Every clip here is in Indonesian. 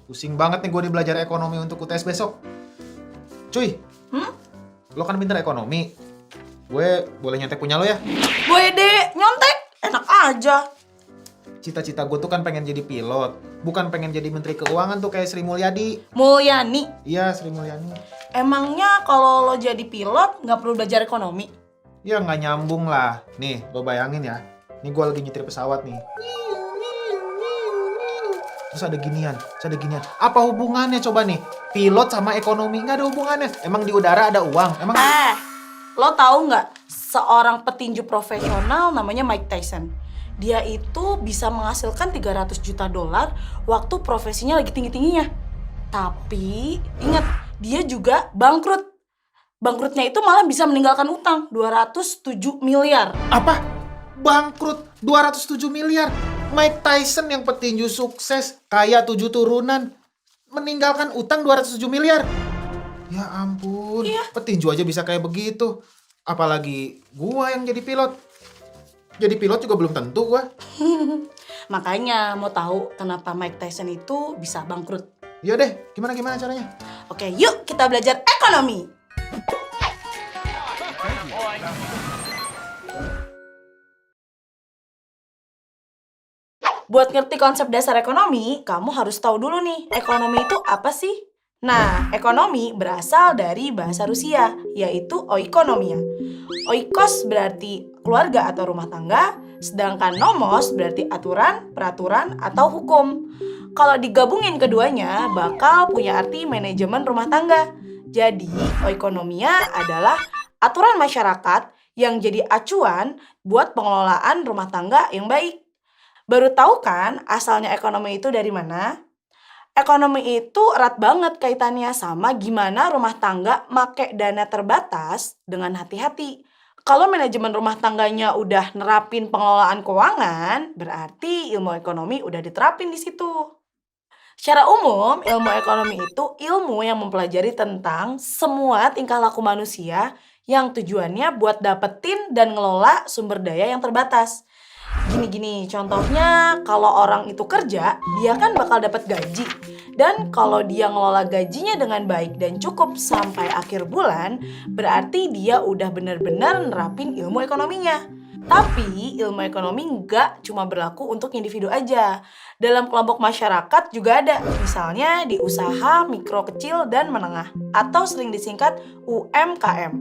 Pusing banget nih gue di belajar ekonomi untuk UTS besok. Cuy, lo kan pinter ekonomi. Gue boleh nyontek punya lo ya? Boleh deh, nyontek. Enak aja. Cita-cita gue tuh kan pengen jadi pilot. Bukan pengen jadi menteri keuangan tuh kayak Sri Mulyadi. Mulyani, Iya, Sri Mulyani. emangnya kalau lo jadi pilot nggak perlu belajar ekonomi? Ya nggak nyambung lah. Nih, lo bayangin ya. Nih gue lagi nyetir pesawat nih. Terus ada ginian. Apa hubungannya coba nih? Pilot sama ekonomi nggak ada hubungannya. Emang di udara ada uang? Emang Lo tahu nggak seorang petinju profesional namanya Mike Tyson? Dia itu bisa menghasilkan 300 juta dolar waktu profesinya lagi tinggi-tingginya. Tapi ingat, dia juga bangkrut. Bangkrutnya itu malah bisa meninggalkan utang 207 miliar. apa? Bangkrut 207 miliar. Mike Tyson yang petinju sukses, kaya 7 turunan, meninggalkan utang 207 miliar. Ya ampun, petinju aja bisa kayak begitu. Apalagi gua yang jadi pilot. Jadi pilot juga belum tentu gua. Makanya mau tahu kenapa Mike Tyson itu bisa bangkrut? Ya deh, gimana caranya? Oke, yuk kita belajar ekonomi. Buat ngerti konsep dasar ekonomi, kamu harus tahu dulu nih, ekonomi itu apa sih? Nah, ekonomi berasal dari bahasa Rusia, yaitu oikonomia. Oikos berarti keluarga atau rumah tangga, sedangkan nomos berarti aturan, peraturan, atau hukum. Kalau digabungin keduanya, bakal punya arti manajemen rumah tangga. Jadi, oikonomia adalah aturan masyarakat yang jadi acuan buat pengelolaan rumah tangga yang baik. Baru tahu kan asalnya ekonomi itu dari mana? Ekonomi itu erat banget kaitannya sama gimana rumah tangga make dana terbatas dengan hati-hati. Kalau manajemen rumah tangganya udah nerapin pengelolaan keuangan, berarti ilmu ekonomi udah diterapin di situ. Secara umum, ilmu ekonomi itu ilmu yang mempelajari tentang semua tingkah laku manusia yang tujuannya buat dapetin dan ngelola sumber daya yang terbatas. Gini, contohnya kalau orang itu kerja, dia kan bakal dapat gaji. Dan kalau dia ngelola gajinya dengan baik dan cukup sampai akhir bulan, berarti dia udah benar-benar nerapin ilmu ekonominya. Tapi ilmu ekonomi nggak cuma berlaku untuk individu aja. Dalam kelompok masyarakat juga ada, misalnya di usaha mikro kecil dan menengah, atau sering disingkat UMKM.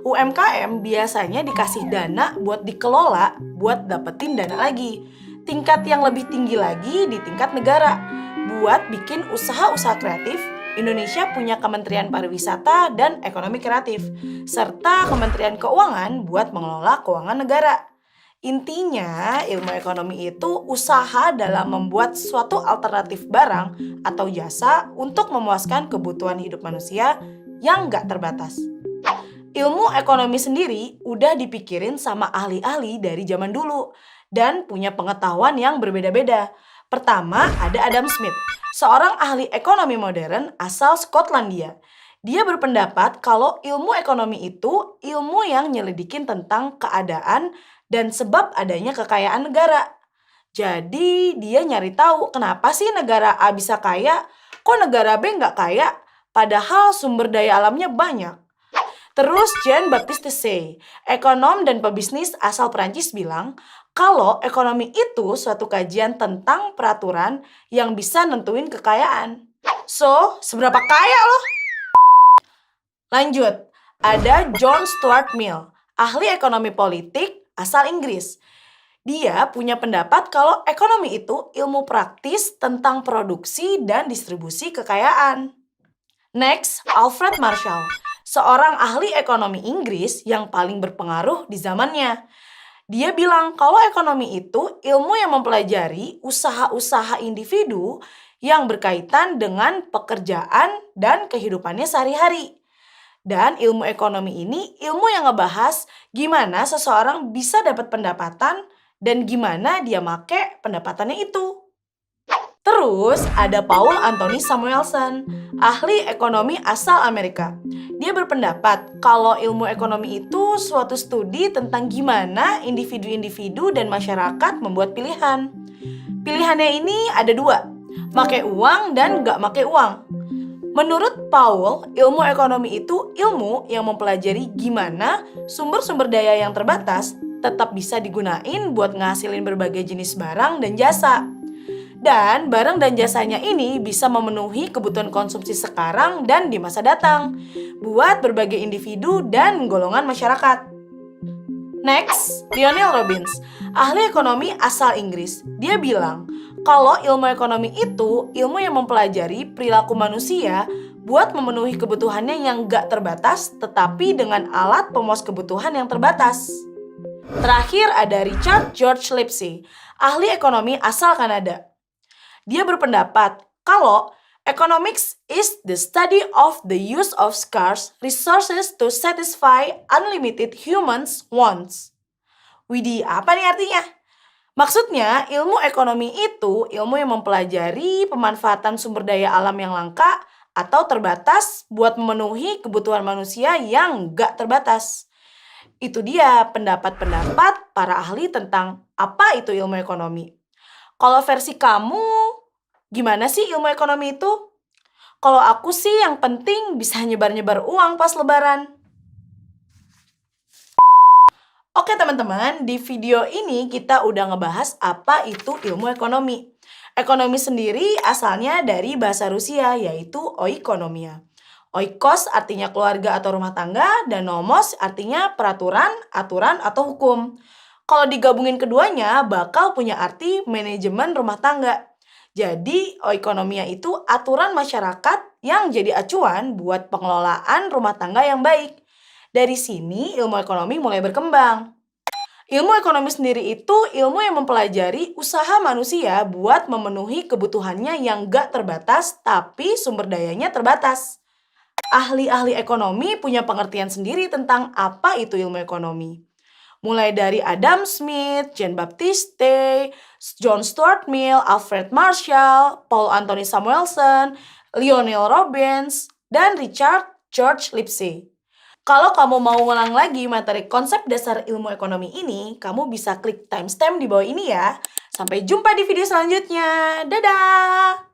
UMKM biasanya dikasih dana buat dikelola, buat dapetin dana lagi. Tingkat yang lebih tinggi lagi di tingkat negara. Buat bikin usaha-usaha kreatif, Indonesia punya Kementerian Pariwisata dan Ekonomi Kreatif, serta Kementerian Keuangan buat mengelola keuangan negara. Intinya, ilmu ekonomi itu usaha dalam membuat suatu alternatif barang atau jasa untuk memuaskan kebutuhan hidup manusia yang nggak terbatas. Ilmu ekonomi sendiri udah dipikirin sama ahli-ahli dari zaman dulu dan punya pengetahuan yang berbeda-beda. Pertama, ada Adam Smith, seorang ahli ekonomi modern asal Skotlandia. Dia berpendapat kalau ilmu ekonomi itu ilmu yang nyelidikin tentang keadaan dan sebab adanya kekayaan negara. Jadi dia nyari tahu kenapa sih negara A bisa kaya, kok negara B nggak kaya, padahal sumber daya alamnya banyak. Terus Jean-Baptiste Say, ekonom dan pebisnis asal Prancis bilang kalau ekonomi itu suatu kajian tentang peraturan yang bisa nentuin kekayaan. So, seberapa kaya loh? Lanjut, ada John Stuart Mill, ahli ekonomi politik asal Inggris. Dia punya pendapat kalau ekonomi itu ilmu praktis tentang produksi dan distribusi kekayaan. Next, Alfred Marshall, seorang ahli ekonomi Inggris yang paling berpengaruh di zamannya. Dia bilang kalau ekonomi itu ilmu yang mempelajari usaha-usaha individu yang berkaitan dengan pekerjaan dan kehidupannya sehari-hari. Dan ilmu ekonomi ini ilmu yang ngebahas gimana seseorang bisa dapat pendapatan dan gimana dia make pendapatannya itu. Terus ada Paul Anthony Samuelson, ahli ekonomi asal Amerika. Dia berpendapat kalau ilmu ekonomi itu suatu studi tentang gimana individu-individu dan masyarakat membuat pilihan. Pilihannya ini ada dua, make uang dan gak make uang. Menurut Paul, ilmu ekonomi itu ilmu yang mempelajari gimana sumber-sumber daya yang terbatas tetap bisa digunain buat ngasilin berbagai jenis barang dan jasa. Dan barang dan jasanya ini bisa memenuhi kebutuhan konsumsi sekarang dan di masa datang buat berbagai individu dan golongan masyarakat. Next, Lionel Robbins, ahli ekonomi asal Inggris. Dia bilang, kalau ilmu ekonomi itu ilmu yang mempelajari perilaku manusia buat memenuhi kebutuhannya yang gak terbatas tetapi dengan alat pemuas kebutuhan yang terbatas. Terakhir ada Richard George Lipsey, ahli ekonomi asal Kanada. Dia berpendapat kalau economics is the study of the use of scarce resources to satisfy unlimited humans' wants. Widih, apa nih artinya? Maksudnya, ilmu ekonomi itu ilmu yang mempelajari pemanfaatan sumber daya alam yang langka atau terbatas buat memenuhi kebutuhan manusia yang gak terbatas. Itu dia pendapat-pendapat para ahli tentang apa itu ilmu ekonomi. Kalau versi kamu, gimana sih ilmu ekonomi itu? Kalau aku sih yang penting bisa nyebar-nyebar uang pas lebaran. Oke teman-teman, di video ini kita udah ngebahas apa itu ilmu ekonomi. Ekonomi sendiri asalnya dari bahasa Rusia yaitu oikonomia. Oikos artinya keluarga atau rumah tangga dan nomos artinya peraturan, aturan atau hukum. Kalau digabungin keduanya bakal punya arti manajemen rumah tangga. Jadi oikonomia itu aturan masyarakat yang jadi acuan buat pengelolaan rumah tangga yang baik. Dari sini ilmu ekonomi mulai berkembang. Ilmu ekonomi sendiri itu ilmu yang mempelajari usaha manusia buat memenuhi kebutuhannya yang gak terbatas tapi sumber dayanya terbatas. Ahli-ahli ekonomi punya pengertian sendiri tentang apa itu ilmu ekonomi. Mulai dari Adam Smith, Jean Baptiste, John Stuart Mill, Alfred Marshall, Paul Anthony Samuelson, Lionel Robbins, dan Richard George Lipsey. Kalau kamu mau ngulang lagi materi konsep dasar ilmu ekonomi ini, kamu bisa klik timestamp di bawah ini ya. Sampai jumpa di video selanjutnya. Dadah!